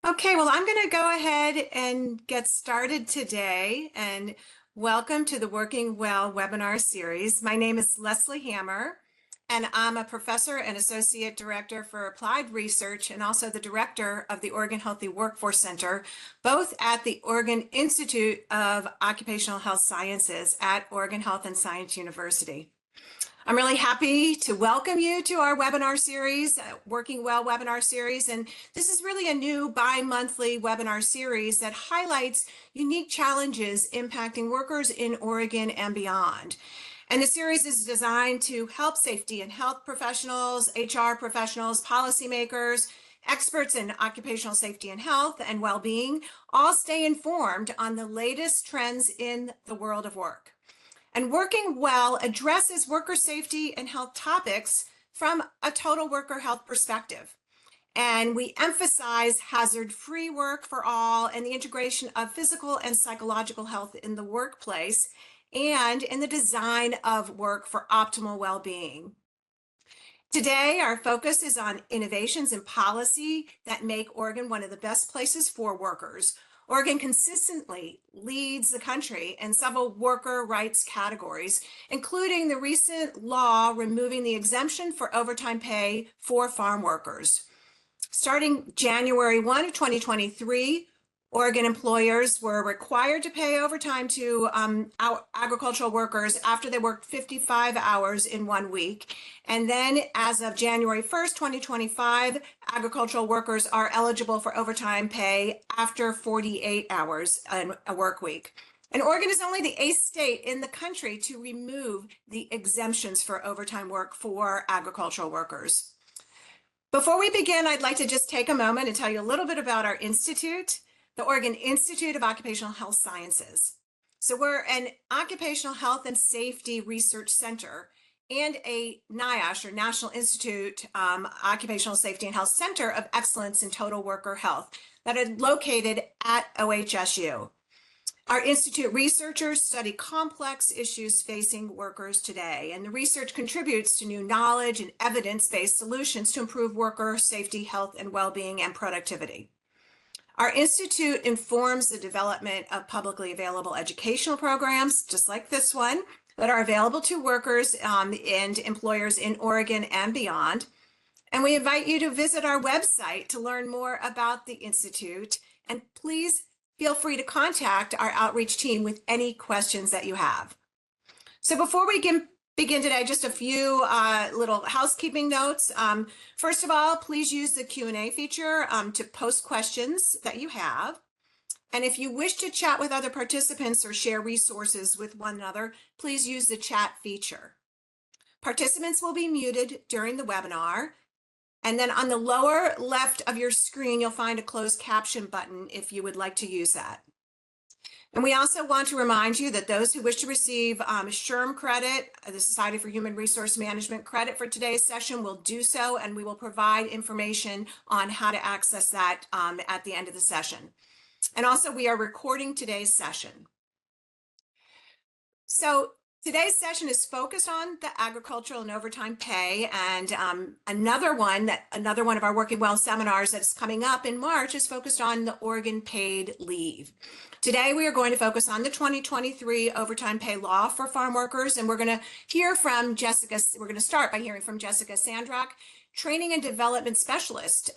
Okay, well, I'm going to go ahead and get started today. And welcome to the Working Well webinar series. My name is Leslie Hammer, and I'm a professor and associate director for applied research and also the director of the Oregon Healthy Workforce Center, both at the Oregon Institute of Occupational Health Sciences at Oregon Health and Science University. I'm really happy to welcome you to our webinar series, Working Well webinar series. And this is really a new bi-monthly webinar series that highlights unique challenges impacting workers in Oregon and beyond. And the series is designed to help safety and health professionals, HR professionals, policymakers, experts in occupational safety and health and well-being all stay informed on the latest trends in the world of work. And Working Well addresses worker safety and health topics from a total worker health perspective. And we emphasize hazard-free work for all and the integration of physical and psychological health in the workplace and in the design of work for optimal well-being. Today, our focus is on innovations in policy that make Oregon one of the best places for workers. Oregon consistently leads the country in several worker rights categories, including the recent law removing the exemption for overtime pay for farm workers. Starting January 1 of 2023, Oregon employers were required to pay overtime to agricultural workers after they worked 55 hours in 1 week. And then as of January 1st, 2025, agricultural workers are eligible for overtime pay after 48 hours in a work week. And Oregon is only the 8th state in the country to remove the exemptions for overtime work for agricultural workers. Before we begin, I'd like to just take a moment and tell you a little bit about our institute, the Oregon Institute of Occupational Health Sciences. So we're an occupational health and safety research center and a NIOSH, or National Institute Occupational Safety and Health Center of Excellence in Total Worker Health that are located at OHSU. Our institute researchers study complex issues facing workers today, and the research contributes to new knowledge and evidence-based solutions to improve worker safety, health, and well-being and productivity. Our institute informs the development of publicly available educational programs, just like this one, that are available to workers and employers in Oregon and beyond. And we invite you to visit our website to learn more about the institute, and please feel free to contact our outreach team with any questions that you have. So before we begin today, just a few little housekeeping notes. First of all, please use the Q&A feature to post questions that you have. And if you wish to chat with other participants or share resources with one another, please use the chat feature. Participants will be muted during the webinar. And then on the lower left of your screen, you'll find a closed caption button if you would like to use that. And we also want to remind you that those who wish to receive SHRM credit, the Society for Human Resource Management credit for today's session, will do so, and we will provide information on how to access that at the end of the session. And also, we are recording today's session. So today's session is focused on the agricultural and overtime pay, and another one of our Working Well seminars that's coming up in March is focused on the Oregon paid leave. Today we are going to focus on the 2023 overtime pay law for farm workers, and we're going to hear from Jessica. We're going to start by hearing from Jessica Sandrock, training and development specialist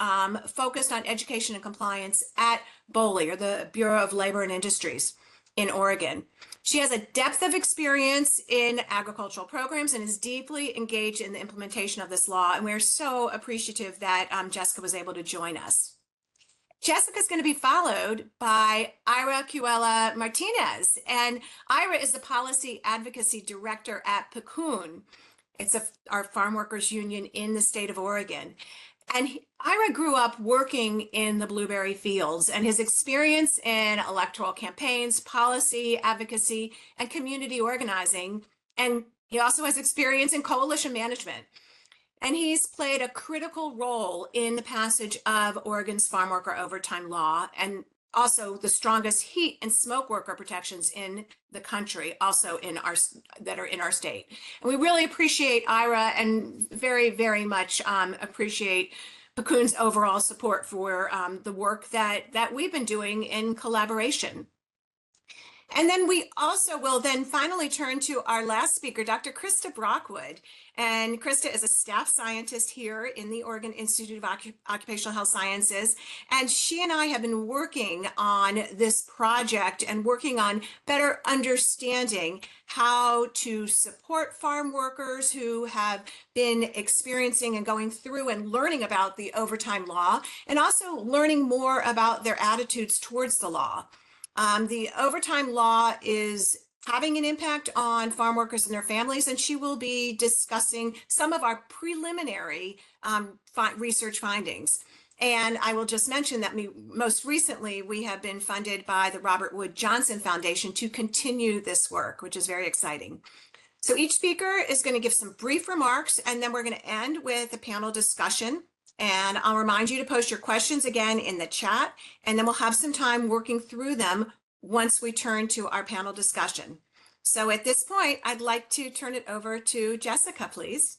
focused on education and compliance at BOLI, or the Bureau of Labor and Industries in Oregon. She has a depth of experience in agricultural programs and is deeply engaged in the implementation of this law. And we're so appreciative that Jessica was able to join us. Jessica is going to be followed by Ira Cuella Martinez. And Ira is the Policy Advocacy Director at PCUN. It's our farm workers union in the state of Oregon. And Ira grew up working in the blueberry fields, and his experience in electoral campaigns, policy advocacy, and community organizing. And he also has experience in coalition management. And he's played a critical role in the passage of Oregon's farm worker overtime law, and also the strongest heat and smoke worker protections in the country, also that are in our state. And we really appreciate Ira, and very, very much appreciate Hakoon's overall support for the work that we've been doing in collaboration. And then we also will then finally turn to our last speaker, Dr. Krista Brockwood. And Krista is a staff scientist here in the Oregon Institute of Occupational Health Sciences. And she and I have been working on this project and working on better understanding how to support farm workers who have been experiencing and going through and learning about the overtime law, and also learning more about their attitudes towards the law. The overtime law is having an impact on farm workers and their families, and she will be discussing some of our preliminary research findings. And I will just mention that most recently we have been funded by the Robert Wood Johnson Foundation to continue this work, which is very exciting. So each speaker is going to give some brief remarks, and then we're going to end with a panel discussion. And I'll remind you to post your questions again in the chat, and then we'll have some time working through them once we turn to our panel discussion. So at this point, I'd like to turn it over to Jessica, please.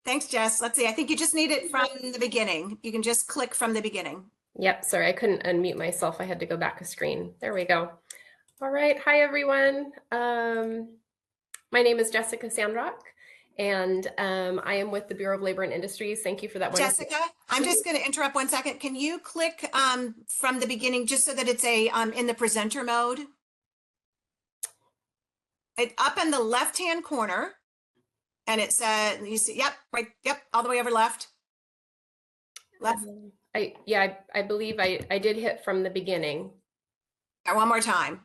Thanks, Jess. Let's see. I think you just need it from the beginning. You can just click from the beginning. Yep, sorry, I couldn't unmute myself. I had to go back a screen. There we go. All right, hi everyone. My name is Jessica Sandrock, and I am with the Bureau of Labor and Industries. Thank you for that. Jessica, I'm just going to interrupt 1 second. Can you click from the beginning just so that it's a in the presenter mode? Up in the left-hand corner, and it says, you see, yep, right, yep, all the way over left. Left. I believe I did hit from the beginning. One more time.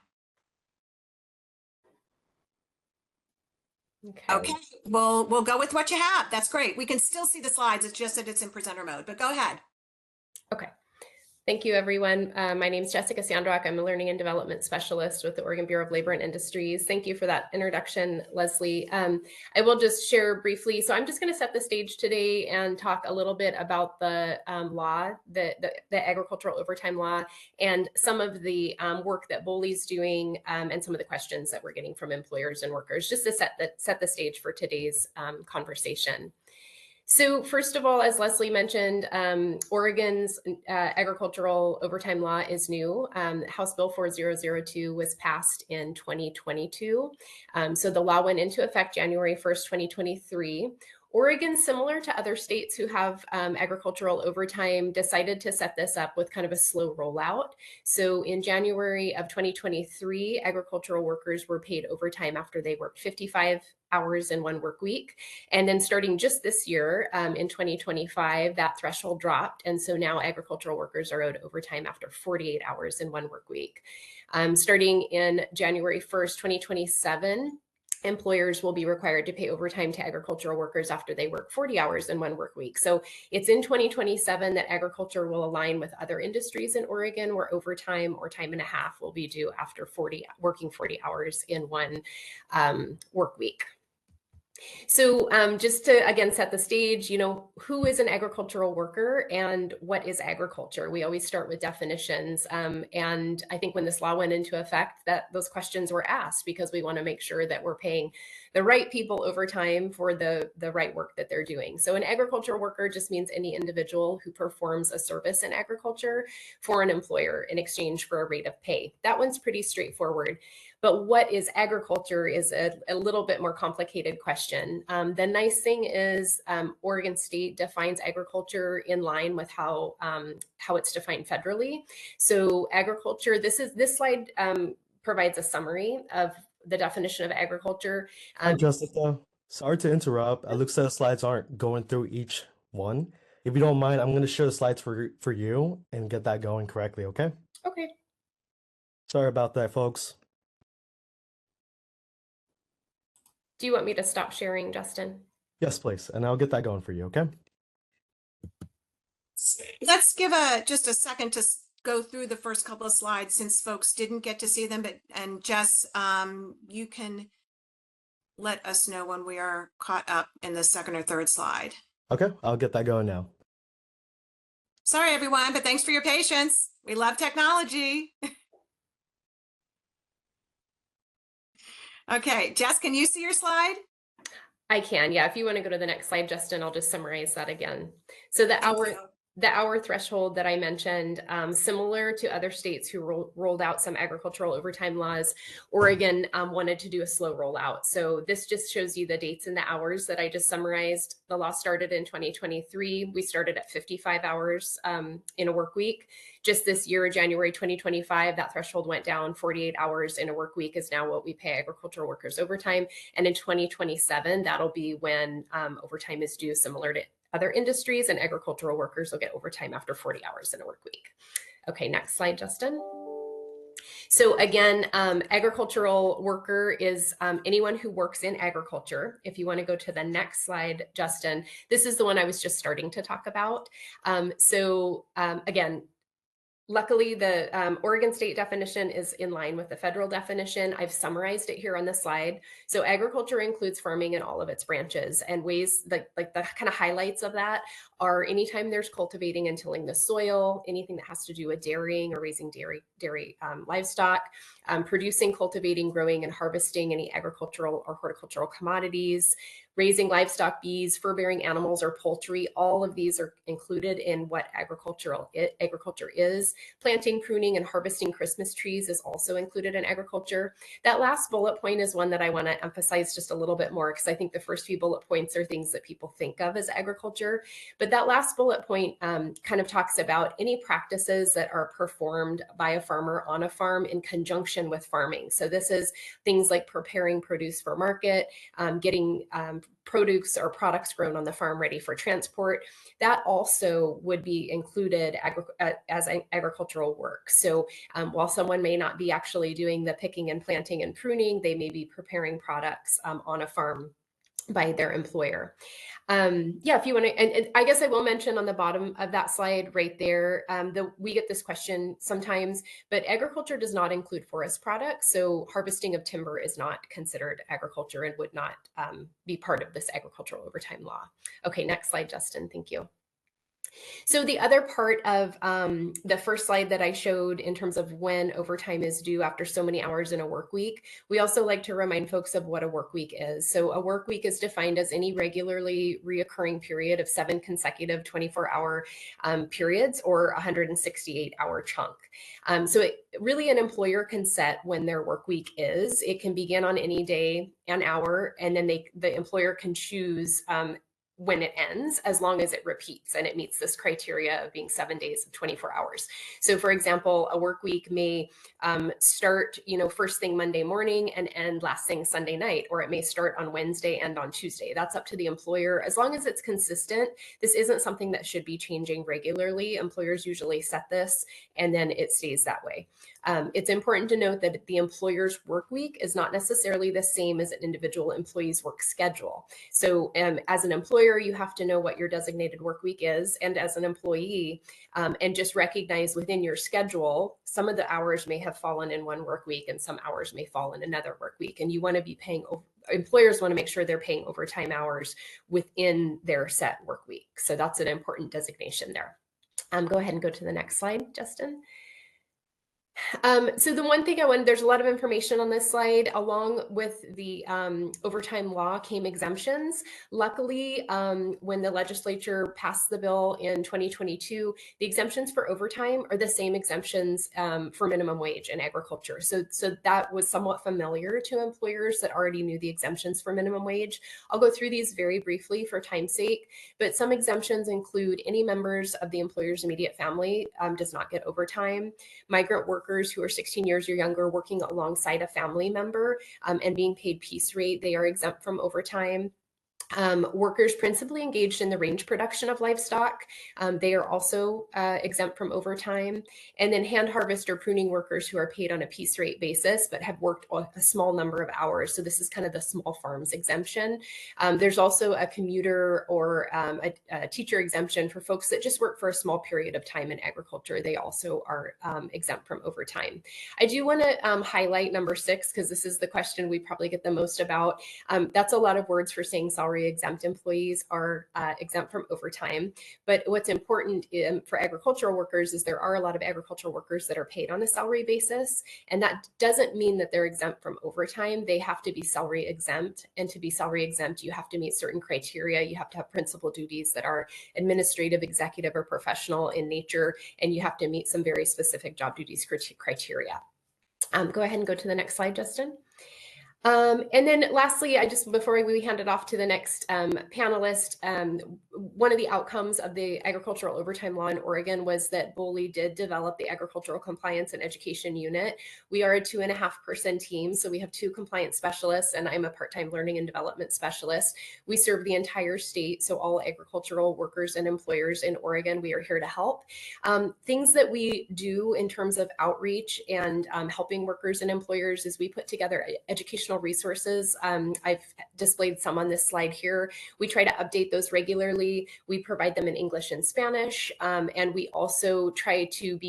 Okay. We'll go with what you have. That's great. We can still see the slides. It's just that it's in presenter mode, but go ahead. Okay. Thank you, everyone. My name is Jessica Sandrock. I'm a Learning and Development Specialist with the Oregon Bureau of Labor and Industries. Thank you for that introduction, Leslie. I will just share briefly. So I'm just going to set the stage today and talk a little bit about the law, the agricultural overtime law, and some of the work that BOLI's doing, and some of the questions that we're getting from employers and workers, just to set the stage for today's conversation. So first of all, as Leslie mentioned, Oregon's agricultural overtime law is new. House Bill 4002 was passed in 2022. So the law went into effect January 1st, 2023. Oregon, similar to other states who have agricultural overtime, decided to set this up with kind of a slow rollout. So in January of 2023, agricultural workers were paid overtime after they worked 55 hours in one work week. And then starting just this year, in 2025, that threshold dropped. And so now agricultural workers are owed overtime after 48 hours in one work week. Starting in January 1st, 2027, employers will be required to pay overtime to agricultural workers after they work 40 hours in one work week. So it's in 2027 that agriculture will align with other industries in Oregon where overtime or time and a half will be due after working 40 hours in one work week. So just to, again, set the stage, who is an agricultural worker and what is agriculture? We always start with definitions. And I think when this law went into effect, that those questions were asked because we want to make sure that we're paying the right people overtime for the right work that they're doing. So an agricultural worker just means any individual who performs a service in agriculture for an employer in exchange for a rate of pay. That one's pretty straightforward. But what is agriculture is a little bit more complicated question. The nice thing is Oregon State defines agriculture in line with how it's defined federally. So agriculture, this slide provides a summary of the definition of agriculture. Hi, Jessica. Sorry to interrupt. It looks like the slides aren't going through each one. If you don't mind, I'm going to share the slides for you and get that going correctly, okay? Okay. Sorry about that, folks. Do you want me to stop sharing, Justin? Yes, please. And I'll get that going for you, okay? Let's give just a second to go through the first couple of slides since folks didn't get to see them. And Jess, you can let us know when we are caught up in the second or third slide. Okay, I'll get that going now. Sorry, everyone, but thanks for your patience. We love technology. Okay, Jess, can you see your slide? I can, yeah. If you want to go to the next slide, Justin, I'll just summarize that again. So the hour threshold that I mentioned, similar to other states who rolled out some agricultural overtime laws, Oregon wanted to do a slow rollout. So this just shows you the dates and the hours that I just summarized. The law started in 2023. We started at 55 hours in a work week. Just this year, January 2025, that threshold went down. 48 hours in a work week is now what we pay agricultural workers overtime. And in 2027, that'll be when overtime is due, similar to other industries, and agricultural workers will get overtime after 40 hours in a work week. Okay, next slide, Justin. So again, agricultural worker is anyone who works in agriculture. If you want to go to the next slide, Justin, this is the one I was just starting to talk about. Again, luckily, the Oregon state definition is in line with the federal definition. I've summarized it here on the slide. So agriculture includes farming in all of its branches, and ways like the kind of highlights of that are anytime there's cultivating and tilling the soil, anything that has to do with dairying or raising dairy livestock, producing, cultivating, growing, and harvesting any agricultural or horticultural commodities, raising livestock, bees, fur-bearing animals, or poultry. All of these are included in what agriculture is. Planting, pruning, and harvesting Christmas trees is also included in agriculture. That last bullet point is one that I want to emphasize just a little bit more, because I think the first few bullet points are things that people think of as agriculture. But that last bullet point kind of talks about any practices that are performed by a farmer on a farm in conjunction with farming. So this is things like preparing produce for market, getting produce or products grown on the farm ready for transport. That also would be included as agricultural work. So while someone may not be actually doing the picking and planting and pruning, they may be preparing products on a farm by their employer. If you want to, and I guess I will mention on the bottom of that slide right there, we get this question sometimes, but agriculture does not include forest products. So harvesting of timber is not considered agriculture and would not be part of this agricultural overtime law. Okay, next slide, Justin, thank you. So the other part of the first slide that I showed in terms of when overtime is due after so many hours in a work week, we also like to remind folks of what a work week is. So a work week is defined as any regularly reoccurring period of 7 consecutive 24-hour periods or 168-hour chunk. So really an employer can set when their work week is. It can begin on any day, an hour, and then the employer can choose when it ends, as long as it repeats and it meets this criteria of being 7 days of 24 hours. So for example, a work week may start, first thing Monday morning and end last thing Sunday night, or it may start on Wednesday and on Tuesday. That's up to the employer. As long as it's consistent, this isn't something that should be changing regularly. Employers usually set this and then it stays that way. It's important to note that the employer's work week is not necessarily the same as an individual employee's work schedule. So as an employer, you have to know what your designated work week is. And as an employee, and just recognize within your schedule, some of the hours may have fallen in one work week and some hours may fall in another work week. And you want to be employers want to make sure they're paying overtime hours within their set work week. So that's an important designation there. Go ahead and go to the next slide, Justin. So the one thing there's a lot of information on this slide. Along with the overtime law came exemptions. Luckily, when the legislature passed the bill in 2022, the exemptions for overtime are the same exemptions for minimum wage in agriculture. So that was somewhat familiar to employers that already knew the exemptions for minimum wage. I'll go through these very briefly for time's sake, but some exemptions include any members of the employer's immediate family does not get overtime. Migrant workers who are 16 years or younger working alongside a family member and being paid piece rate, they are exempt from overtime. Workers principally engaged in the range production of livestock, they are also exempt from overtime. And then hand harvest or pruning workers who are paid on a piece rate basis, but have worked a small number of hours. So this is kind of the small farms exemption. There's also a commuter or a teacher exemption for folks that just work for a small period of time in agriculture. They also are exempt from overtime. I do want to highlight number 6, because this is the question we probably get the most about. That's a lot of words for saying salary salary exempt employees are exempt from overtime. But what's important for agricultural workers is there are a lot of agricultural workers that are paid on a salary basis. And that doesn't mean that they're exempt from overtime. They have to be salary exempt. And to be salary exempt, you have to meet certain criteria. You have to have principal duties that are administrative, executive, or professional in nature. And you have to meet some very specific job duties criteria. Go ahead and go to the next slide, Justin. And then lastly, before we hand it off to the next panelist, one of the outcomes of the agricultural overtime law in Oregon was that BOLI did develop the Agricultural Compliance and Education Unit. We are a 2.5-person team, so we have 2 compliance specialists, and I'm a part-time learning and development specialist. We serve the entire state, so all agricultural workers and employers in Oregon, we are here to help. Things that we do in terms of outreach and helping workers and employers is we put together educational resources. I've displayed some on this slide here. We try to update those regularly. We provide them in English and Spanish, and we also try to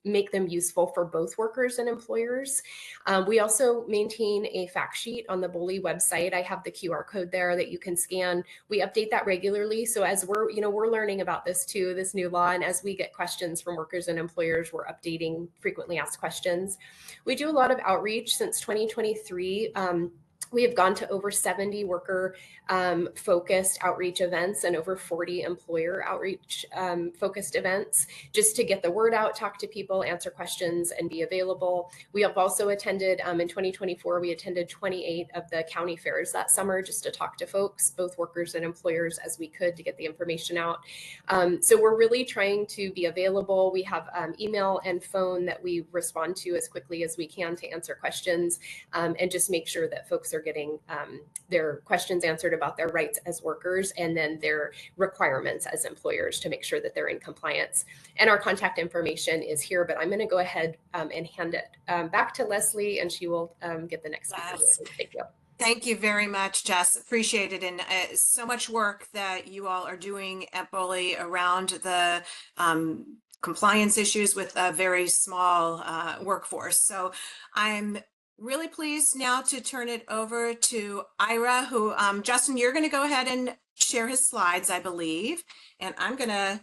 make them useful for both workers and employers. We also maintain a fact sheet on the BOLI website. I have the QR code there that you can scan. We update that regularly. So as we're learning about this too, this new law, and as we get questions from workers and employers, we're updating frequently asked questions. We do a lot of outreach since 2023. We have gone to over 70 worker focused outreach events and over 40 employer outreach focused events just to get the word out, talk to people, answer questions, and be available. We have also attended, in 2024, we attended 28 of the county fairs that summer just to talk to folks, both workers and employers, as we could to get the information out. So we're really trying to be available. We have email and phone that we respond to as quickly as we can to answer questions and just make sure that folks are getting their questions answered about their rights as workers and then their requirements as employers to make sure that they're in compliance. And our contact information is here, but I'm going to go ahead and hand it back to Leslie, and she will get the next speaker. Yes. Thank you. Thank you very much, Jess. Appreciate it. And so much work that you all are doing at BOLI around the compliance issues with a very small workforce. So I'm really pleased now to turn it over to Ira, who, Justin, you're going to go ahead and share his slides, I believe, and I'm going to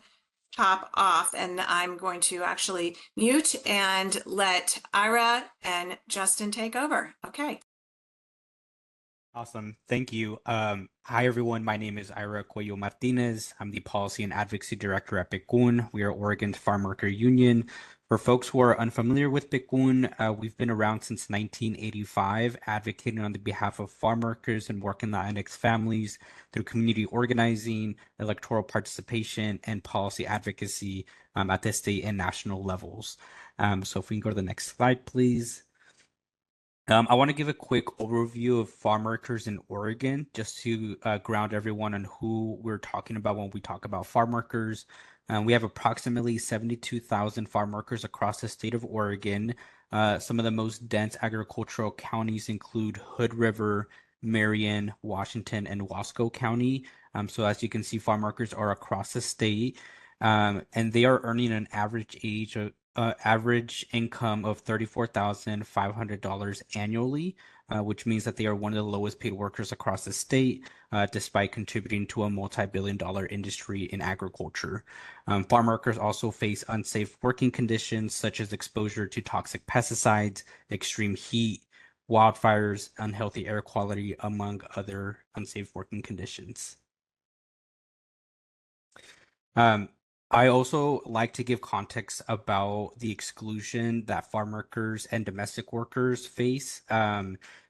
pop off and I'm going to actually mute and let Ira and Justin take over. Okay. Awesome. Thank you. Hi, everyone. My name is Ira Cuello Martinez. I'm the Policy and Advocacy Director at PICUN. We are Oregon's Farm Worker Union. For folks who are unfamiliar with PICUN, we've been around since 1985, advocating on the behalf of farm workers and working Latinx families through community organizing, electoral participation, and policy advocacy at the state and national levels. So if we can go to the next slide, please. I want to give a quick overview of farm workers in Oregon, just to ground everyone on who we're talking about when we talk about farm workers. We have approximately 72,000 farm workers across the state of Oregon. Some of the most dense agricultural counties include Hood River, Marion, Washington, and Wasco County. So as you can see, farm workers are across the state, and they are earning an average income of $34,500 annually, which means that they are one of the lowest paid workers across the state, despite contributing to a multi-billion-dollar industry in agriculture. Farm workers also face unsafe working conditions, such as exposure to toxic pesticides, extreme heat, wildfires, unhealthy air quality, among other unsafe working conditions. I also like to give context about the exclusion that farm workers and domestic workers face.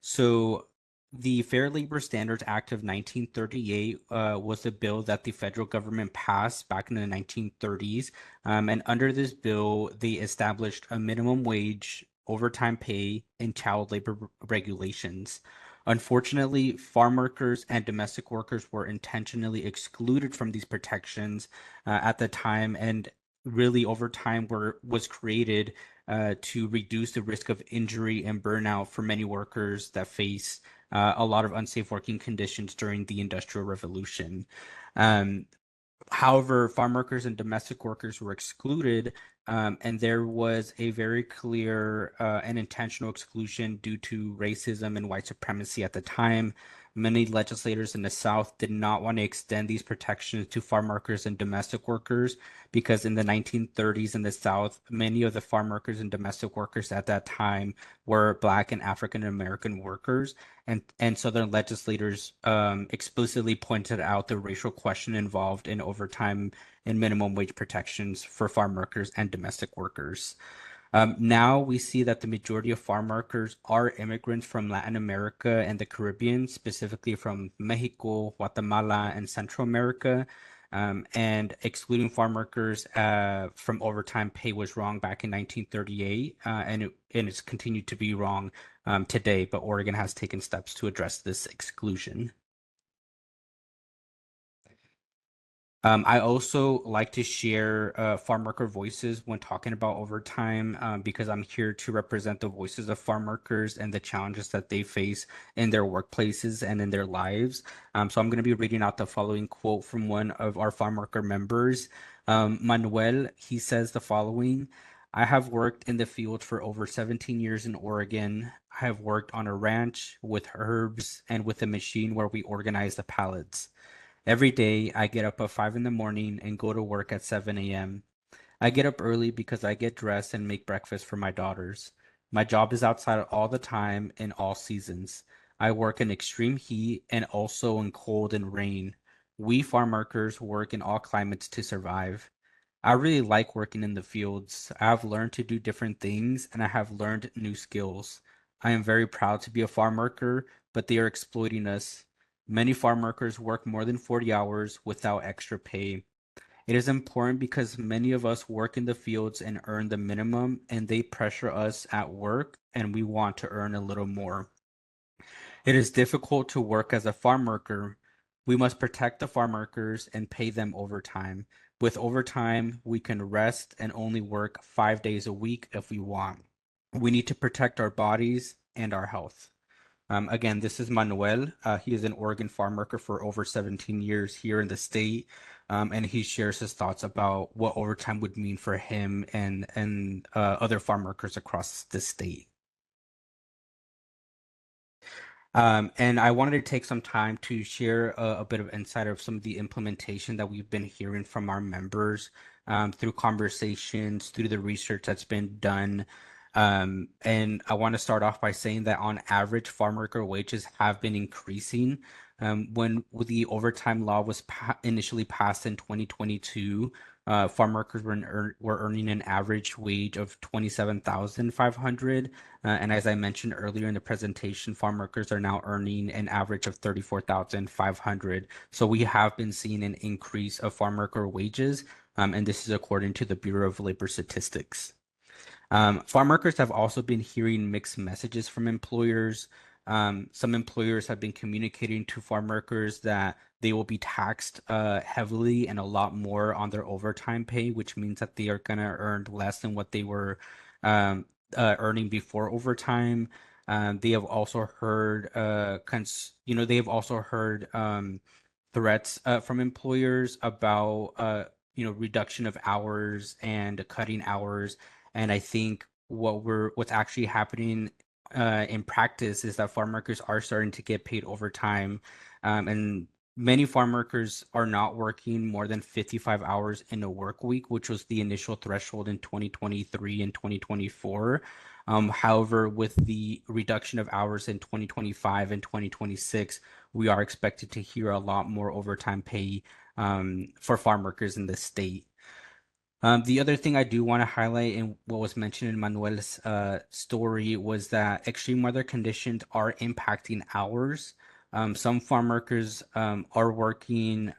So the Fair Labor Standards Act of 1938 was a bill that the federal government passed back in the 1930s. And under this bill, they established a minimum wage, overtime pay, and child labor regulations. Unfortunately, farm workers and domestic workers were intentionally excluded from these protections at the time, and really over time was created to reduce the risk of injury and burnout for many workers that face a lot of unsafe working conditions during the Industrial Revolution. However, farm workers and domestic workers were excluded and there was a very clear and intentional exclusion due to racism and white supremacy at the time. Many legislators in the South did not want to extend these protections to farm workers and domestic workers because in the 1930s in the South, many of the farm workers and domestic workers at that time were Black and African American workers. And Southern legislators explicitly pointed out the racial question involved in overtime and minimum wage protections for farm workers and domestic workers. Now we see that the majority of farm workers are immigrants from Latin America and the Caribbean, specifically from Mexico, Guatemala, and Central America. And excluding farm workers from overtime pay was wrong back in 1938, and it's continued to be wrong today, but Oregon has taken steps to address this exclusion. I also like to share farm worker voices when talking about overtime because I'm here to represent the voices of farm workers and the challenges that they face in their workplaces and in their lives. So I'm going to be reading out the following quote from one of our farm worker members. Manuel, he says the following: I have worked in the field for over 17 years in Oregon. I have worked on a ranch with herbs and with a machine where we organize the pallets. Every day, I get up at 5 in the morning and go to work at 7 a.m. I get up early because I get dressed and make breakfast for my daughters. My job is outside all the time in all seasons. I work in extreme heat and also in cold and rain. We farm workers work in all climates to survive. I really like working in the fields. I have learned to do different things and I have learned new skills. I am very proud to be a farm worker, but they are exploiting us. Many farm workers work more than 40 hours without extra pay. It is important because many of us work in the fields and earn the minimum, and they pressure us at work, and we want to earn a little more. It is difficult to work as a farm worker. We must protect the farm workers and pay them overtime. With overtime, we can rest and only work 5 days a week if we want. We need to protect our bodies and our health. Again, this is Manuel. He is an Oregon farm worker for over 17 years here in the state, and he shares his thoughts about what overtime would mean for him and other farm workers across the state. And I wanted to take some time to share a bit of insight of some of the implementation that we've been hearing from our members through conversations, through the research that's been done. And I want to start off by saying that on average, farm worker wages have been increasing. When the overtime law was initially passed in 2022, farm workers were earning an average wage of 27,500. And as I mentioned earlier in the presentation, farm workers are now earning an average of 34,500. So we have been seeing an increase of farm worker wages, and this is according to the Bureau of Labor Statistics. Farm workers have also been hearing mixed messages from employers. Some employers have been communicating to farm workers that they will be taxed heavily and a lot more on their overtime pay, which means that they are going to earn less than what they were earning before overtime. They have also heard, they have also heard threats from employers about, reduction of hours and cutting hours. And I think what's actually happening in practice is that farm workers are starting to get paid overtime, and many farm workers are not working more than 55 hours in a work week, which was the initial threshold in 2023 and 2024. However, with the reduction of hours in 2025 and 2026, we are expected to hear a lot more overtime pay for farm workers in the state. The other thing I do want to highlight in what was mentioned in Manuel's story was that extreme weather conditions are impacting hours. Some farm workers are working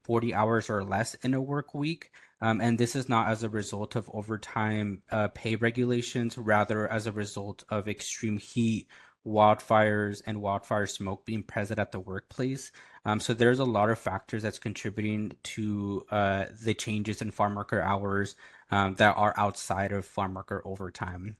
40 hours or less in a work week. And this is not as a result of overtime pay regulations, rather as a result of extreme heat, wildfires, and wildfire smoke being present at the workplace. So there's a lot of factors that's contributing to the changes in farm worker hours that are outside of farm worker overtime.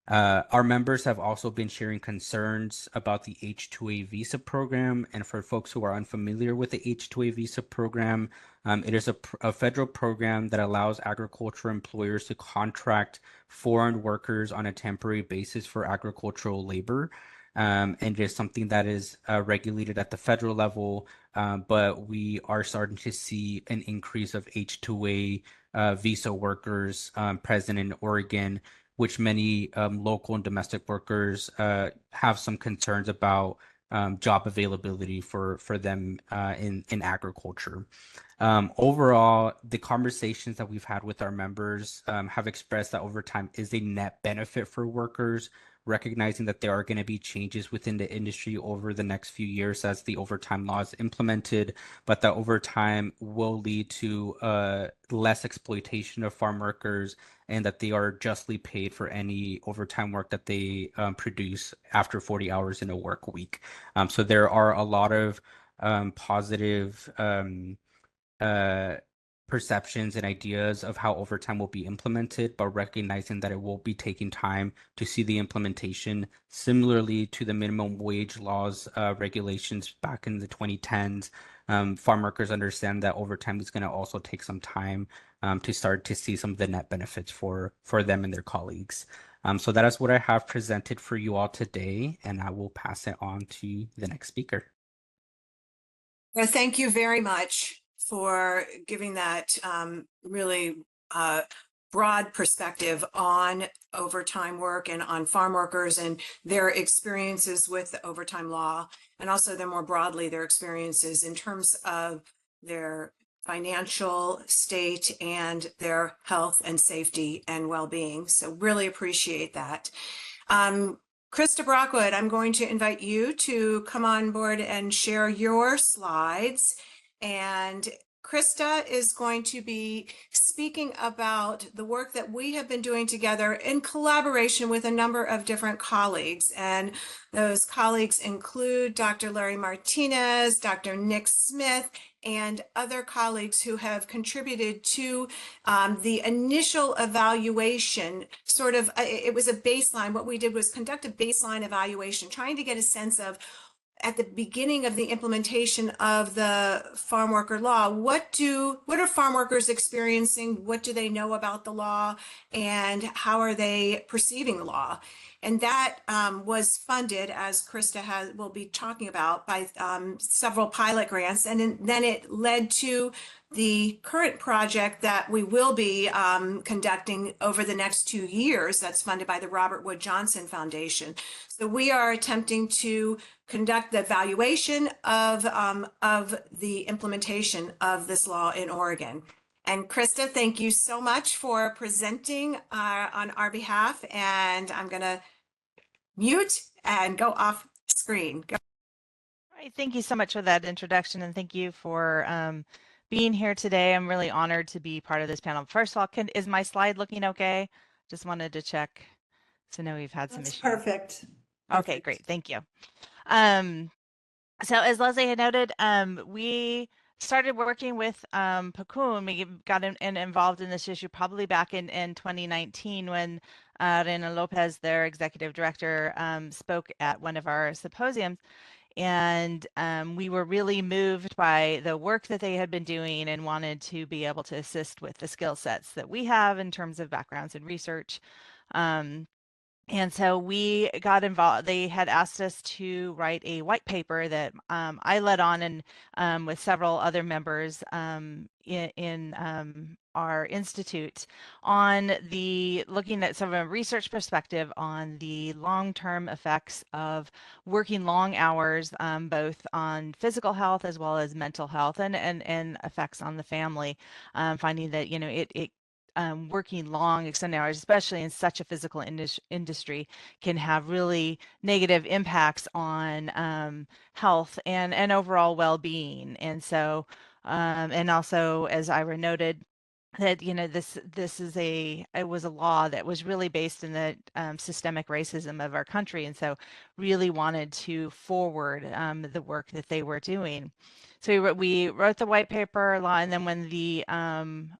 Our members have also been sharing concerns about the H-2A visa program. And for folks who are unfamiliar with the H-2A visa program, it is a federal program that allows agricultural employers to contract foreign workers on a temporary basis for agricultural labor. And it is something that is regulated at the federal level, but we are starting to see an increase of H-2A visa workers present in Oregon, which many local and domestic workers have some concerns about job availability for them in agriculture. Overall, the conversations that we've had with our members have expressed that overtime is a net benefit for workers, recognizing that there are going to be changes within the industry over the next few years as the overtime law is implemented, but that overtime will lead to less exploitation of farm workers and that they are justly paid for any overtime work that they produce after 40 hours in a work week. So there are a lot of positive perceptions and ideas of how overtime will be implemented, but recognizing that it will be taking time to see the implementation. Similarly to the minimum wage laws regulations back in the 2010s, farm workers understand that overtime is going to also take some time to start to see some of the net benefits for them and their colleagues. So that is what I have presented for you all today, and I will pass it on to the next speaker. Well, thank you very much for giving that really broad perspective on overtime work and on farm workers and their experiences with the overtime law, and also then more broadly their experiences in terms of their financial state and their health and safety and well-being. So really appreciate that. Krista Brockwood, I'm going to invite you to come on board and share your slides. And Krista is going to be speaking about the work that we have been doing together in collaboration with a number of different colleagues. And those colleagues include Dr. Larry Martinez, Dr. Nick Smith, and other colleagues who have contributed to the initial evaluation. Sort of, it was a baseline. What we did was conduct a baseline evaluation, trying to get a sense of, at the beginning of the implementation of the farm worker law, what are farm workers experiencing? What do they know about the law? And how are they perceiving the law? And that was funded, as Krista will be talking about, by several pilot grants. And then it led to the current project that we will be conducting over the next 2 years that's funded by the Robert Wood Johnson Foundation. So we are attempting to conduct the evaluation of the implementation of this law in Oregon. And Krista, thank you so much for presenting on our behalf. And I'm going to mute and go off screen. Go. All right, thank you so much for that introduction, and thank you for being here today. I'm really honored to be part of this panel. First of all, is my slide looking okay? Just wanted to check. So I know we've had some issues. Perfect. Okay, great. Thank you. So as Leslie had noted, we started working with PCUN. We got involved in this issue probably back in 2019 when Reina Lopez, their executive director, spoke at one of our symposiums. And we were really moved by the work that they had been doing and wanted to be able to assist with the skill sets that we have in terms of backgrounds in research. And so we got involved. They had asked us to write a white paper that I led on and with several other members in our institute on looking at some of a research perspective on the long-term effects of working long hours, both on physical health as well as mental health and effects on the family, finding that, you know, it working long extended hours, especially in such a physical industry, can have really negative impacts on health and overall well-being. And so, and also, as Ira noted, that, you know, it was a law that was really based in the systemic racism of our country, and so really wanted to forward the work that they were doing. So we wrote the white paper law, and then when the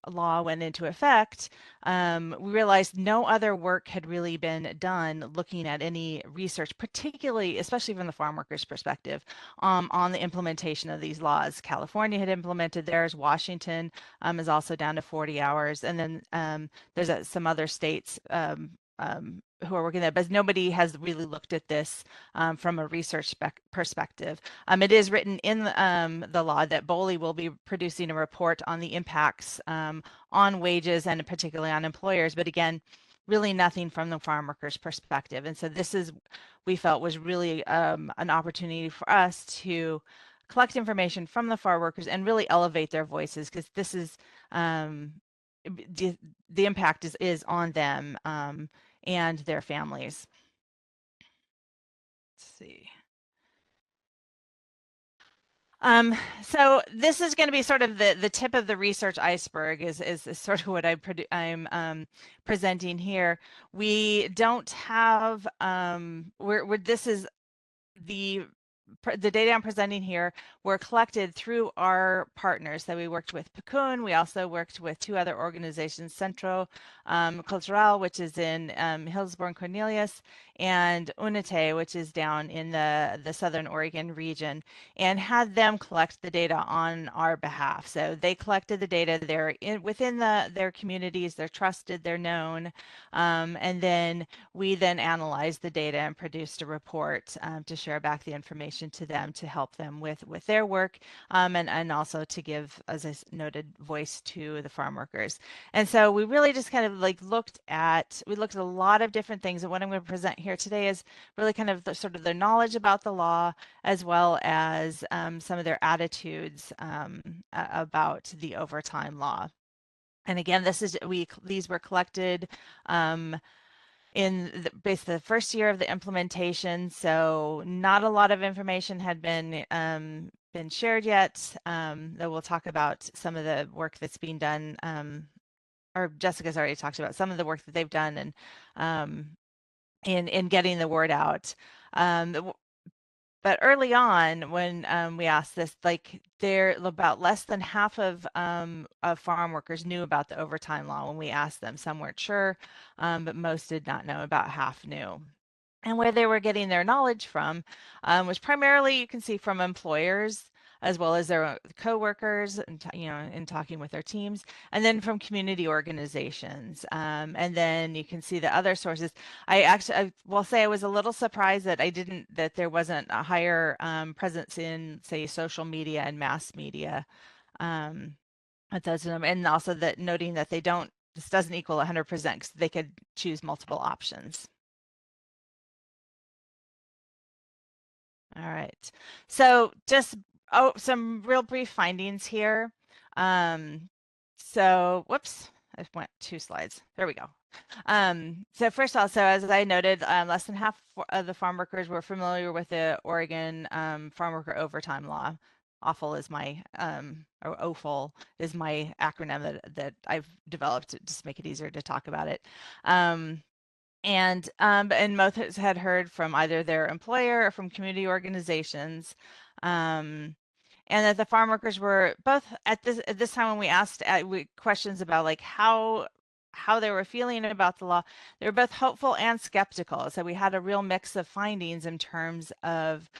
law went into effect, we realized no other work had really been done looking at any research, particularly, especially from the farm workers' perspective, on the implementation of these laws. California had implemented theirs. Washington is also down to 40 hours. And then there's some other states who are working there, but nobody has really looked at this from a research perspective. It is written in the law that BOLI will be producing a report on the impacts on wages and particularly on employers, but again, really nothing from the farm workers' perspective. And so this is, we felt, was really an opportunity for us to collect information from the farm workers and really elevate their voices, because this is the impact is on them and their families. Let's see. So this is going to be sort of the tip of the research iceberg is sort of what I'm presenting here. We don't have this is the data I'm presenting here were collected through our partners that we worked with. PCUN, we also worked with two other organizations, Centro Cultural, which is in Hillsborough and Cornelius, and UNITE, which is down in the Southern Oregon region, and had them collect the data on our behalf. So they collected the data, they're within their communities, they're trusted, they're known, and then we then analyzed the data and produced a report to share back the information to them to help them with their work, and also to give, as I noted, voice to the farm workers. And so we really just kind of like looked at a lot of different things, and what I'm going to present here today is really kind of sort of their knowledge about the law, as well as some of their attitudes about the overtime law. And again, these were collected in basically the first year of the implementation, so not a lot of information had been shared yet. Though we'll talk about some of the work that's being done, or Jessica's already talked about some of the work that they've done, and in getting the word out. But early on, when we asked this, like about less than half of farm workers knew about the overtime law when we asked them. Some weren't sure, but most did not know. About half knew. And where they were getting their knowledge from was primarily, you can see, from employers, as well as their coworkers, and in talking with their teams, and then from community organizations. And then you can see the other sources. I will say I was a little surprised that there wasn't a higher presence in, say, social media and mass media. And also that noting that this doesn't equal 100% because they could choose multiple options. All right, so just some real brief findings here. So whoops, I went 2 slides. There we go. So first also, as I noted, less than half of the farm workers were familiar with the Oregon farm worker overtime law. AWFL is my or OFL is my acronym that I've developed to just make it easier to talk about it. And most had heard from either their employer or from community organizations, and that the farm workers were both at this time when we asked questions about like how they were feeling about the law, they were both hopeful and skeptical. So we had a real mix of findings in terms of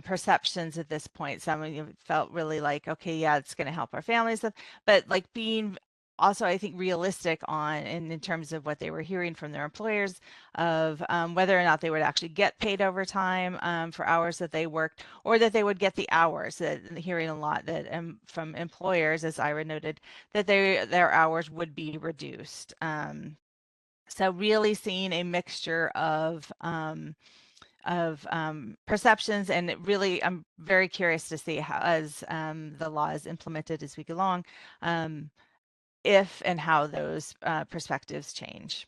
perceptions at this point. Some felt really like, okay, yeah, it's going to help our families, but like being also, I think, realistic in terms of what they were hearing from their employers of whether or not they would actually get paid overtime for hours that they worked, or that they would get the hours. Hearing a lot that from employers, as Ira noted, that their hours would be reduced. So really seeing a mixture of perceptions, and really I'm very curious to see how, as the law is implemented as we go along, if and how those perspectives change.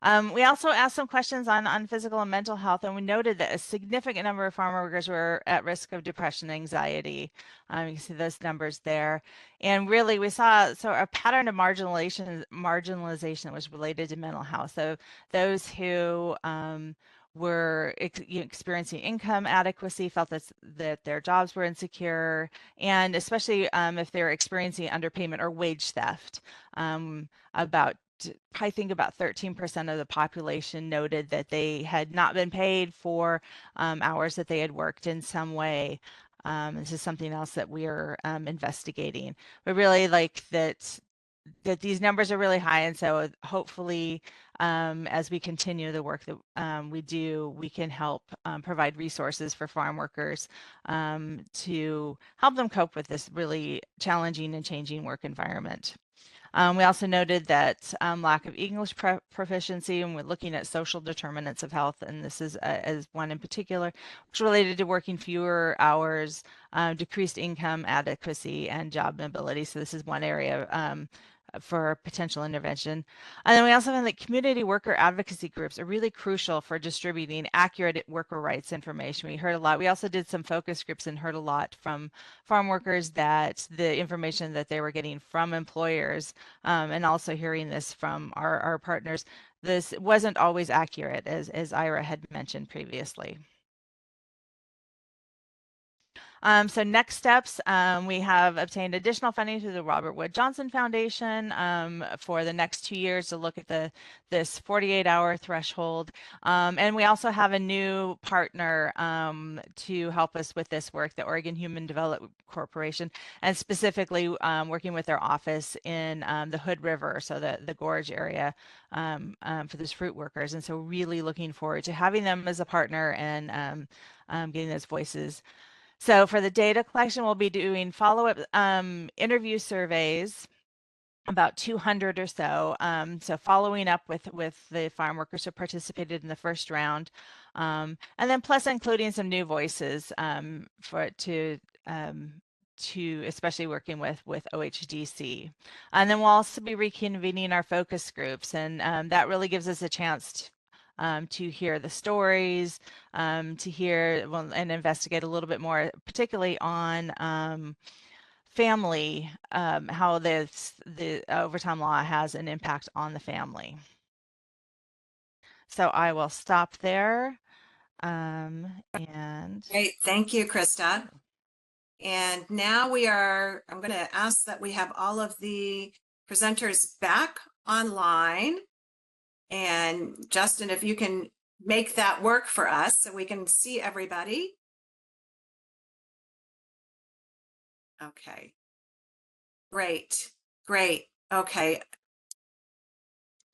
We also asked some questions on physical and mental health, and we noted that a significant number of farm workers were at risk of depression and anxiety. You can see those numbers there. And really we saw a pattern of marginalization that was related to mental health. So those who were experiencing income adequacy, felt that their jobs were insecure, and especially if they're experiencing underpayment or wage theft. I think about 13% of the population noted that they had not been paid for hours that they had worked in some way. This is something else that we are investigating. But really, like that these numbers are really high, and so hopefully as we continue the work that we do, we can help provide resources for farm workers to help them cope with this really challenging and changing work environment. We also noted that lack of English proficiency, and we're looking at social determinants of health, and this is as one in particular, which related to working fewer hours, decreased income adequacy, and job mobility. So this is one area for potential intervention. And then we also found that community worker advocacy groups are really crucial for distributing accurate worker rights information. We heard a lot. We also did some focus groups and heard a lot from farm workers that the information that they were getting from employers and also hearing this from our partners, this wasn't always accurate, as Ira had mentioned previously. So next steps, we have obtained additional funding through the Robert Wood Johnson Foundation for the next 2 years to look at this 48-hour threshold. And we also have a new partner to help us with this work, the Oregon Human Development Corporation, and specifically working with their office in the Hood River, so the gorge area for those fruit workers. And so really looking forward to having them as a partner and getting those voices. So for the data collection, we'll be doing follow-up interview surveys, about 200 or so. So following up with the farm workers who participated in the first round, and then plus including some new voices to especially working with OHDC. And then we'll also be reconvening our focus groups, and that really gives us a chance to hear the stories, to hear and investigate a little bit more, particularly on family, how the overtime law has an impact on the family. So I will stop there. And Great, thank you, Krista. And now I'm going to ask that we have all of the presenters back online. And Justin, if you can make that work for us so we can see everybody. Okay. Great. Great. Okay.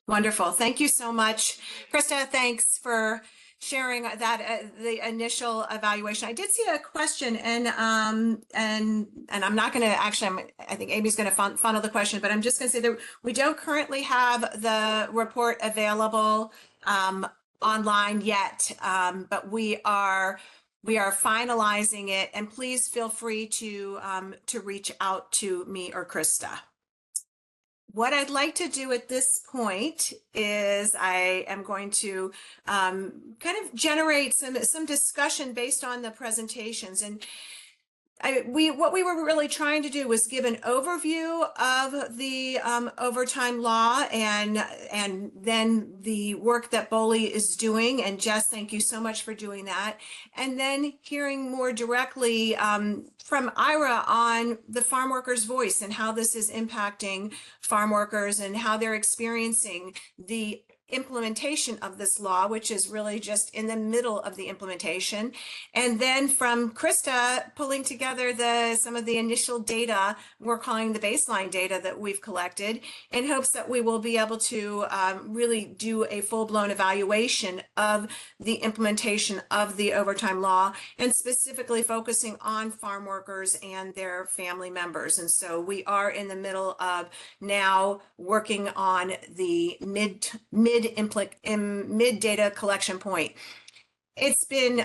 Wonderful. Thank you so much. Krista, thanks for sharing that the initial evaluation. I did see a question, and I'm not going to actually. I think Amy's going to funnel the question, but I'm just going to say that we don't currently have the report available online yet, but we are finalizing it. And please feel free to reach out to me or Krista. What I'd like to do at this point is I am going to kind of generate some discussion based on the presentations. And what we were really trying to do was give an overview of the overtime law and then the work that BOLI is doing. And Jess, thank you so much for doing that. And then hearing more directly from Ira on the farm workers' voice and how this is impacting farm workers and how they're experiencing the implementation of this law, which is really just in the middle of the implementation. And then from Krista pulling together some of the initial data, we're calling the baseline data that we've collected, in hopes that we will be able to really do a full-blown evaluation of the implementation of the overtime law, and specifically focusing on farm workers and their family members. And so we are in the middle of now working on the mid data collection point. It's been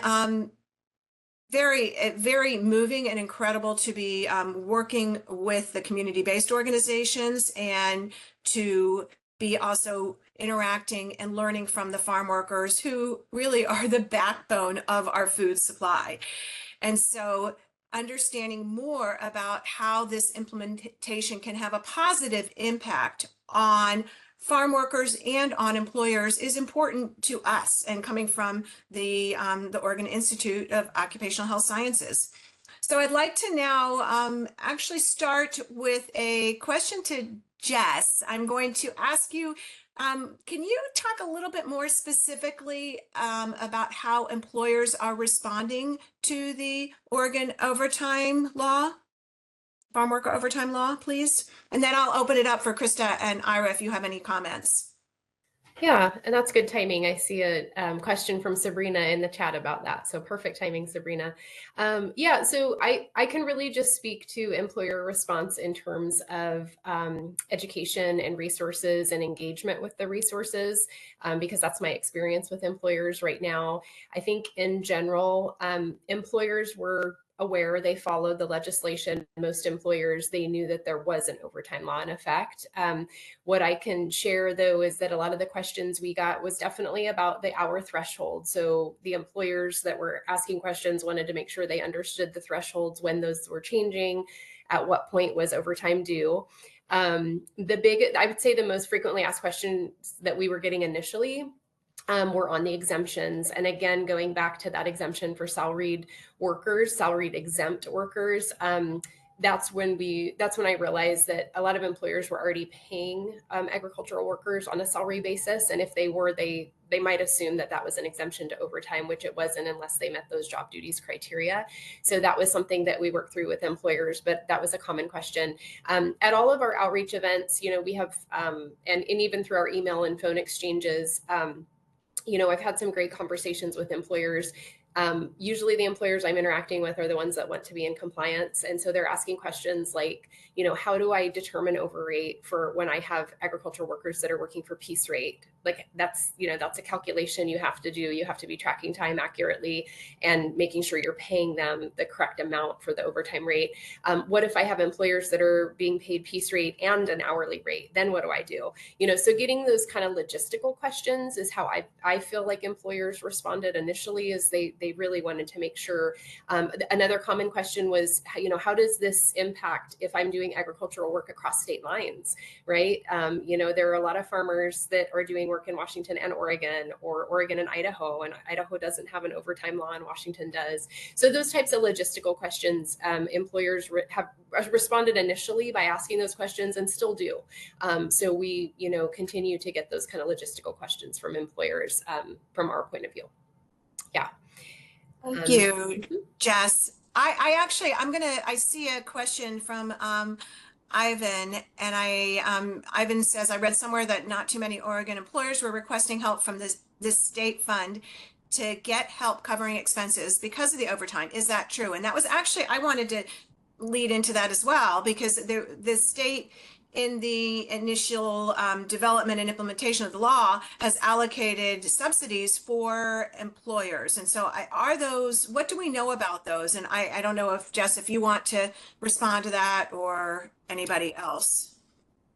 very moving and incredible to be working with the community-based organizations and to be also interacting and learning from the farm workers, who really are the backbone of our food supply. And so understanding more about how this implementation can have a positive impact on farm workers and on employers is important to us, and coming from the Oregon Institute of Occupational Health Sciences. So I'd like to now actually start with a question to Jess. I'm going to ask you, can you talk a little bit more specifically about how employers are responding to the Oregon overtime law, farm worker overtime law, please? And then I'll open it up for Krista and Ira if you have any comments. Yeah, and that's good timing. I see a question from Sabrina in the chat about that. So perfect timing, Sabrina. Yeah, so I can really just speak to employer response in terms of education and resources and engagement with the resources, because that's my experience with employers right now. I think in general, employers were aware, they followed the legislation. Most employers, they knew that there was an overtime law in effect. What I can share though is that a lot of the questions we got was definitely about the hour threshold. So the employers that were asking questions wanted to make sure they understood the thresholds, when those were changing, at what point was overtime due. I would say the most frequently asked questions that we were getting initially were on the exemptions. And again, going back to that exemption for salaried workers, salaried exempt workers, that's when I realized that a lot of employers were already paying agricultural workers on a salary basis. And if they were, they might assume that that was an exemption to overtime, which it wasn't unless they met those job duties criteria. So that was something that we worked through with employers, but that was a common question. At all of our outreach events, we have, and even through our email and phone exchanges, I've had some great conversations with employers. Usually the employers I'm interacting with are the ones that want to be in compliance. And so they're asking questions like, how do I determine overrate for when I have agricultural workers that are working for piece rate? Like that's a calculation you have to do. You have to be tracking time accurately and making sure you're paying them the correct amount for the overtime rate. What if I have employers that are being paid piece rate and an hourly rate? Then what do I do? So getting those kind of logistical questions is how I feel like employers responded initially, is they really wanted to make sure. Another common question was, how does this impact if I'm doing agricultural work across state lines, right? There are a lot of farmers that are doing work in Washington and Oregon, or Oregon and Idaho doesn't have an overtime law and Washington does. So those types of logistical questions, employers have responded initially by asking those questions and still do. So we, continue to get those kind of logistical questions from employers from our point of view. Yeah. Thank you, Jess. I see a question from Ivan, and Ivan says, I read somewhere that not too many Oregon employers were requesting help from this state fund to get help covering expenses because of the overtime. Is that true? And that was actually, I wanted to lead into that as well, because the state, in the initial development and implementation of the law, has allocated subsidies for employers. And so what do we know about those? And I don't know if, Jess, if you want to respond to that, or anybody else.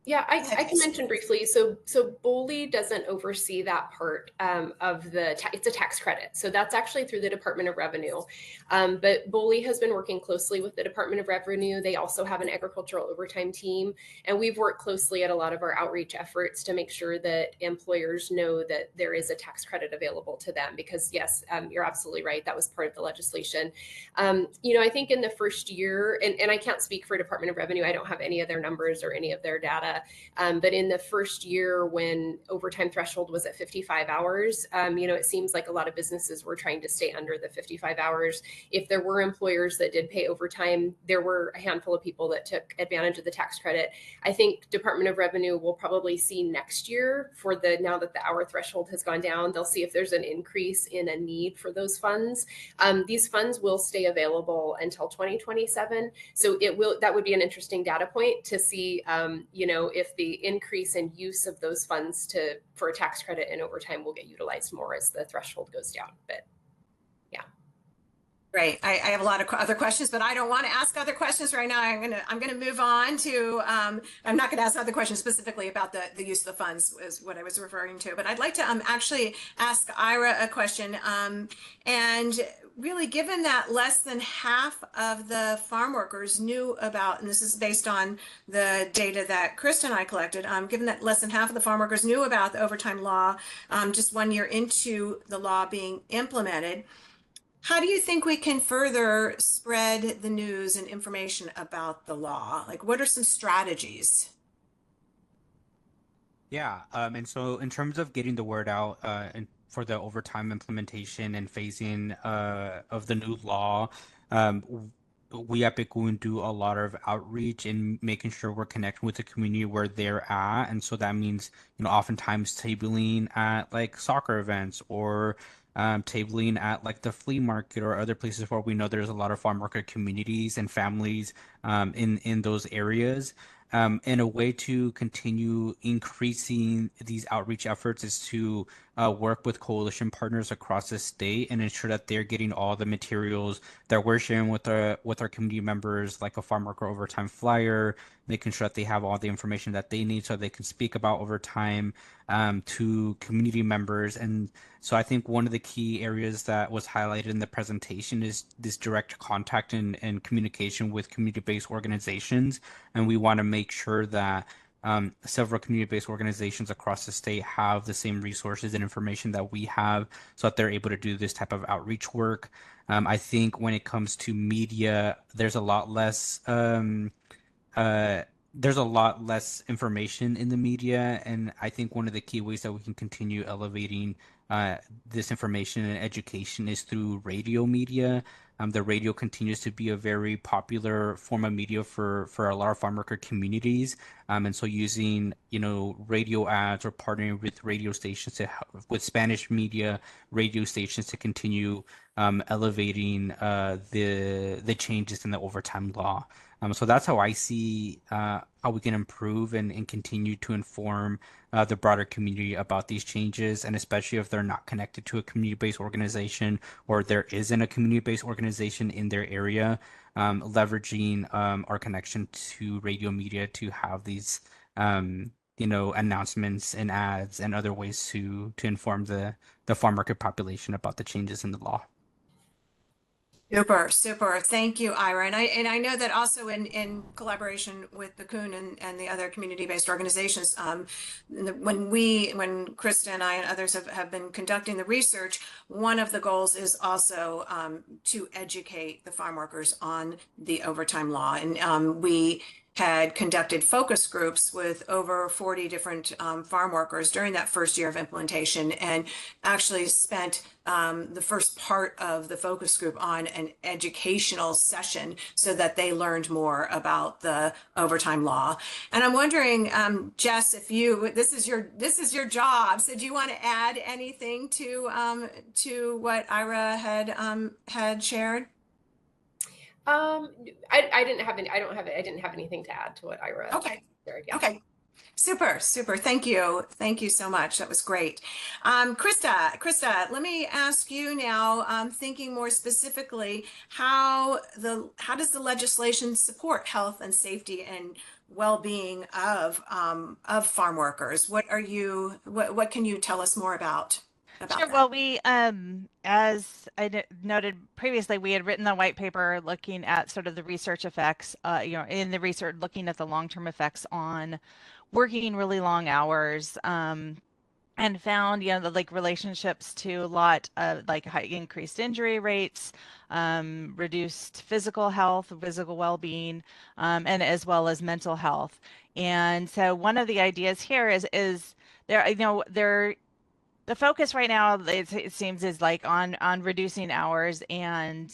Yeah, I can mention briefly. So BOLI doesn't oversee that part of it's a tax credit. So that's actually through the Department of Revenue. But BOLI has been working closely with the Department of Revenue. They also have an agricultural overtime team. And we've worked closely at a lot of our outreach efforts to make sure that employers know that there is a tax credit available to them, because yes, you're absolutely right. That was part of the legislation. I think in the first year, and I can't speak for Department of Revenue, I don't have any of their numbers or any of their data. But in the first year, when overtime threshold was at 55 hours, it seems like a lot of businesses were trying to stay under the 55 hours. If there were employers that did pay overtime, there were a handful of people that took advantage of the tax credit. I think Department of Revenue will probably see next year, now that the hour threshold has gone down, they'll see if there's an increase in a need for those funds. These funds will stay available until 2027. So that would be an interesting data point to see, if the increase in use of those funds for a tax credit and overtime will get utilized more as the threshold goes down. But yeah. Great. I have a lot of other questions, but I don't want to ask other questions right now. I'm gonna move on to. I'm not going to ask other questions specifically about the use of the funds, is what I was referring to. But I'd like to actually ask Ira a question. And really, given that less than half of the farm workers knew about, and this is based on the data that Krista and I collected, given that less than half of the farm workers knew about the overtime law, just 1 year into the law being implemented, how do you think we can further spread the news and information about the law? Like, what are some strategies? Yeah, and so in terms of getting the word out, and for the overtime implementation and phasing of the new law, we at Bitcoin do a lot of outreach and making sure we're connecting with the community where they're at, and so that means, oftentimes tabling at like soccer events or tabling at like the flea market or other places where we know there's a lot of farm worker communities and families in those areas. And a way to continue increasing these outreach efforts is to work with coalition partners across the state and ensure that they're getting all the materials that we're sharing with our community members, like a farm worker overtime flyer, making sure that they have all the information that they need so they can speak about overtime to community members. And so I think one of the key areas that was highlighted in the presentation is this direct contact and communication with community-based organizations. And we want to make sure that several community-based organizations across the state have the same resources and information that we have so that they're able to do this type of outreach work. I think when it comes to media, uh, there's a lot less information in the media, and I think one of the key ways that we can continue elevating this information and education is through radio media. The radio continues to be a very popular form of media for a lot of farm worker communities, and so using radio ads or partnering with radio stations to help, with Spanish media radio stations to continue elevating the changes in the overtime law. So that's how I see how we can improve and continue to inform the broader community about these changes, and especially if they're not connected to a community-based organization or there isn't a community-based organization in their area, leveraging our connection to radio media to have these announcements and ads and other ways to inform the farm market population about the changes in the law. Super, super. Thank you, Ira. And I know that also in collaboration with the Coon and the other community-based organizations, when Krista and I and others have been conducting the research, one of the goals is also to educate the farm workers on the overtime law. And we had conducted focus groups with over 40 different farm workers during that first year of implementation, and actually spent the first part of the focus group on an educational session so that they learned more about the overtime law. And I'm wondering, Jess, if this is your job, so do you want to add anything to what Ira had shared? I didn't have any. I didn't have anything to add to what Ira shared. Yeah. Okay. Super, super. Thank you. Thank you so much. That was great. Krista, let me ask you now, thinking more specifically, how does the legislation support health and safety and well-being of farm workers? What can you tell us more about Sure. that? Well, we, as I noted previously, we had written the white paper looking at sort of the research effects, in the research, looking at the long-term effects on working really long hours, and found, the like relationships to a lot of like high increased injury rates, reduced physical health, physical well-being, and as well as mental health. And so one of the ideas here is there, the focus right now, it seems, is like on reducing hours and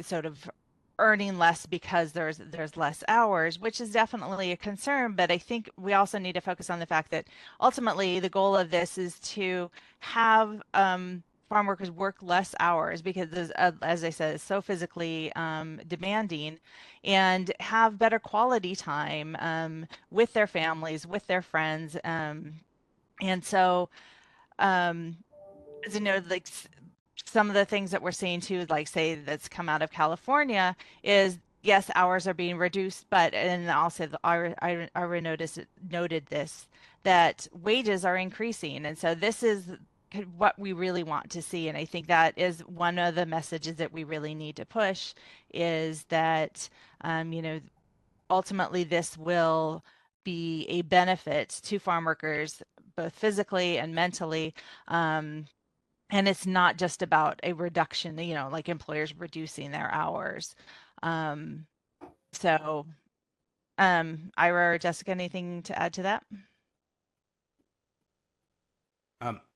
sort of earning less because there's less hours, which is definitely a concern. But I think we also need to focus on the fact that ultimately the goal of this is to have farm workers work less hours because, as I said, it's so physically demanding, and have better quality time with their families, with their friends, and so. As you know, like some of the things that we're seeing too, like say that's come out of California, is yes, hours are being reduced, but and also I noted this, that wages are increasing, and so this is what we really want to see. And I think that is one of the messages that we really need to push, is that, you know, ultimately this will be a benefit to farm workers, both physically and mentally. And it's not just about a reduction, you know, like employers reducing their hours. So, Ira or Jessica, anything to add to that?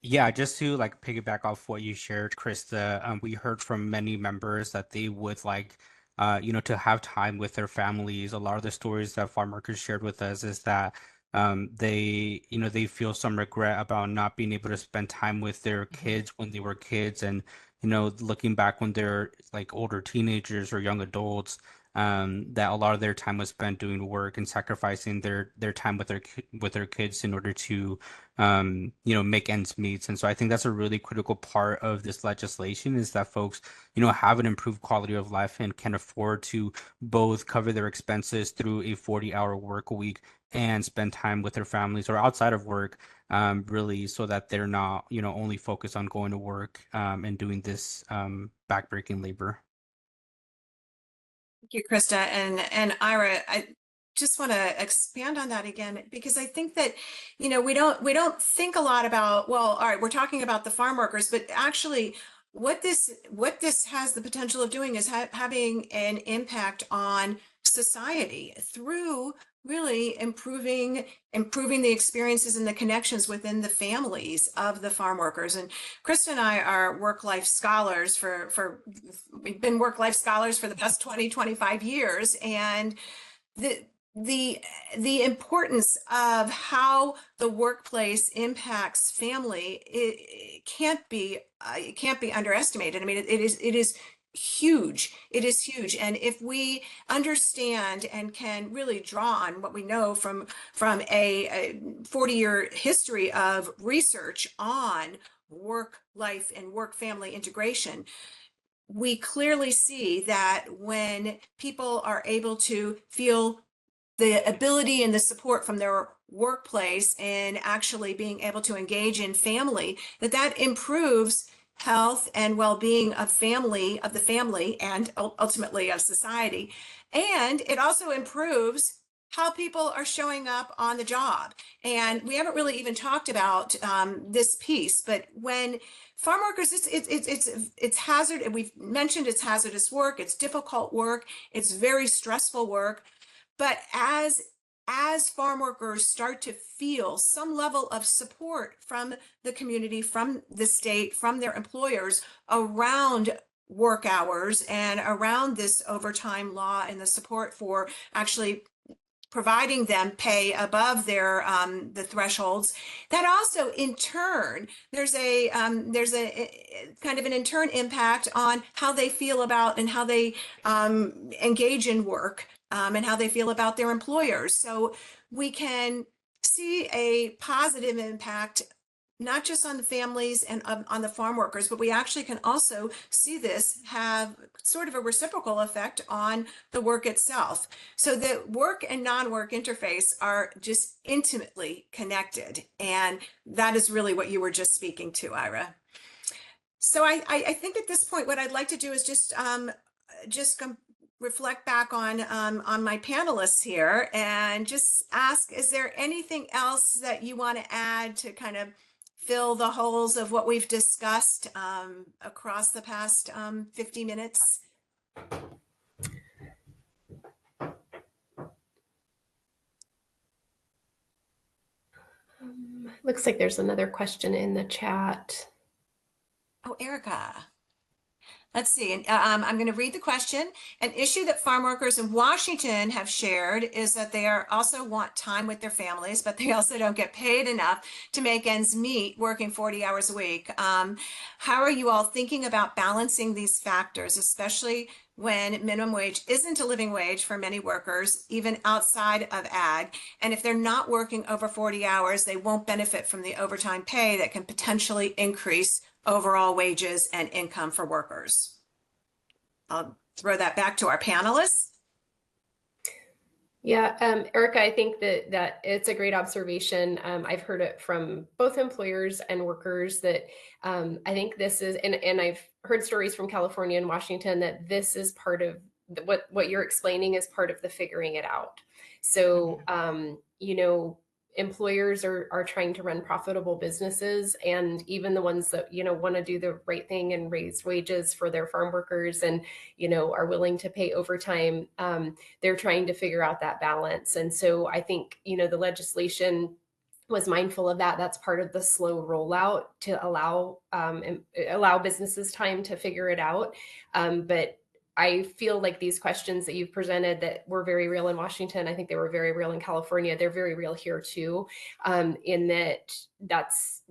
Yeah, just to like piggyback off what you shared, Krista, we heard from many members that they would like, to have time with their families. A lot of the stories that farm workers shared with us is that they feel some regret about not being able to spend time with their kids when they were kids, and looking back when they're like older teenagers or young adults, that a lot of their time was spent doing work and sacrificing their time with their kids in order to make ends meet. And so I think that's a really critical part of this legislation, is that folks, have an improved quality of life and can afford to both cover their expenses through a 40-hour work week and spend time with their families or outside of work, really, so that they're not, only focused on going to work and doing this backbreaking labor. Thank you, Krista and Ira. I just want to expand on that again, because I think that, we don't think a lot about, well, all right, we're talking about the farm workers, but actually what this has the potential of doing is having an impact on society through really improving the experiences and the connections within the families of the farm workers. And Krista and I are work-life scholars we've been work-life scholars for the past 25 years. And the importance of how the workplace impacts family, it can't be underestimated. I mean, it is huge. It is huge. And if we understand and can really draw on what we know from a 40-year history of research on work life and work family integration, we clearly see that when people are able to feel the ability and the support from their workplace and actually being able to engage in family, that improves health and well-being of the family, and ultimately of society. And it also improves how people are showing up on the job. And we haven't really even talked about this piece, but when farm workers, it's hazard, and we've mentioned it's hazardous work, it's difficult work, it's very stressful work. But as farm workers start to feel some level of support from the community, from the state, from their employers around work hours and around this overtime law and the support for actually providing them pay above their the thresholds, that also in turn there's a kind of an in turn impact on how they feel about and how they engage in work, and how they feel about their employers. So we can see a positive impact not just on the families and on the farm workers, but we actually can also see this have sort of a reciprocal effect on the work itself. So the work and non-work interface are just intimately connected. And that is really what you were just speaking to, Ira. So I think at this point, what I'd like to do is just reflect back on my panelists here and just ask, is there anything else that you want to add to kind of fill the holes of what we've discussed across the past 50 minutes? Looks like there's another question in the chat. Oh, Erica. Let's see. I'm going to read the question. An issue that farm workers in Washington have shared is that they also want time with their families, but they also don't get paid enough to make ends meet working 40 hours a week. How are you all thinking about balancing these factors, especially when minimum wage isn't a living wage for many workers, even outside of ag? And if they're not working over 40 hours, they won't benefit from the overtime pay that can potentially increase overall wages and income for workers. I'll throw that back to our panelists. Yeah, Erica, I think that it's a great observation. I've heard it from both employers and workers that I think this is, and I've heard stories from California and Washington that this is part of what you're explaining is part of the figuring it out. So, you know, employers are trying to run profitable businesses, and even the ones that, you know, want to do the right thing and raise wages for their farm workers and, you know, are willing to pay overtime. They're trying to figure out that balance. And so I think, you know, the legislation was mindful of that. That's part of the slow rollout to allow businesses time to figure it out. But I feel like these questions that you've presented that were very real in Washington, I think they were very real in California. They're very real here too, in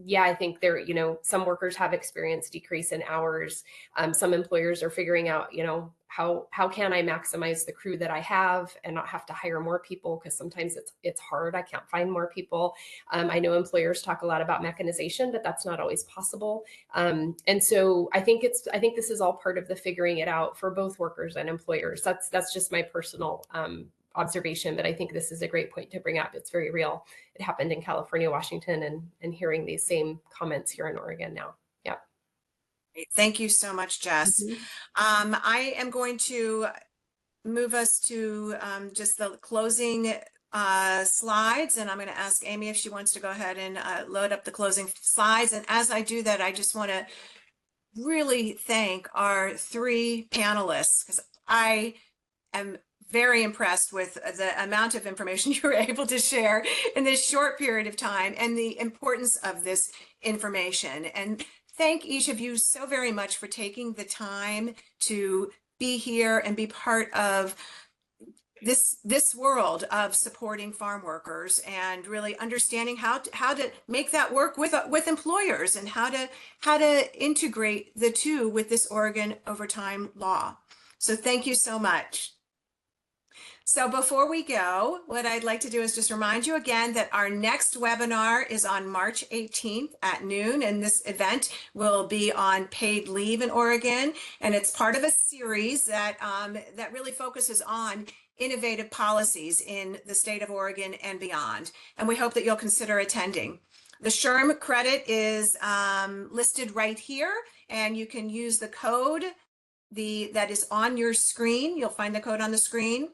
yeah, I think there, you know, some workers have experienced decrease in hours. Some employers are figuring out, you know, how can I maximize the crew that I have and not have to hire more people, because sometimes it's hard. I can't find more people. I know employers talk a lot about mechanization, but that's not always possible. And so I think this is all part of the figuring it out for both workers and employers. That's just my personal observation, but I think this is a great point to bring up. It's very real. It happened in California, Washington, and hearing these same comments here in Oregon now. Yeah. Thank you so much, Jess. I am going to move us to just the closing slides, and I'm going to ask Amy if she wants to go ahead and load up the closing slides. And as I do that, I just want to really thank our three panelists, because I am very impressed with the amount of information you were able to share in this short period of time and the importance of this information. And thank each of you so very much for taking the time to be here and be part of this world of supporting farm workers and really understanding how to make that work with employers, and how to integrate the two with this Oregon overtime law. So thank you so much. So before we go, what I'd like to do is just remind you again that our next webinar is on March 18th at noon, and this event will be on paid leave in Oregon, and it's part of a series that that really focuses on innovative policies in the state of Oregon and beyond. And we hope that you'll consider attending. The SHRM credit is listed right here, and you can use the code that is on your screen. You'll find the code on the screen.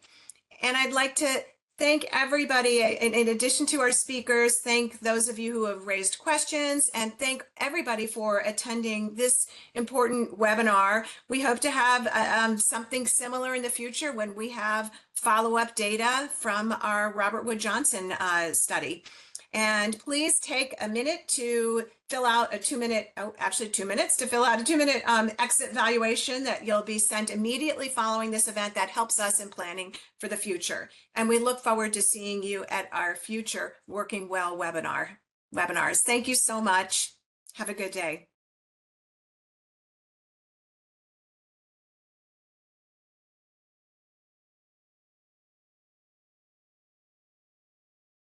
And I'd like to thank everybody, in addition to our speakers, thank those of you who have raised questions, and thank everybody for attending this important webinar. We hope to have something similar in the future when we have follow-up data from our Robert Wood Johnson study. And please take a minute to fill out a 2 minute, actually 2 minutes to fill out a 2 minute exit evaluation that you'll be sent immediately following this event. That helps us in planning for the future. And we look forward to seeing you at our future Working Well webinars. Thank you so much. Have a good day.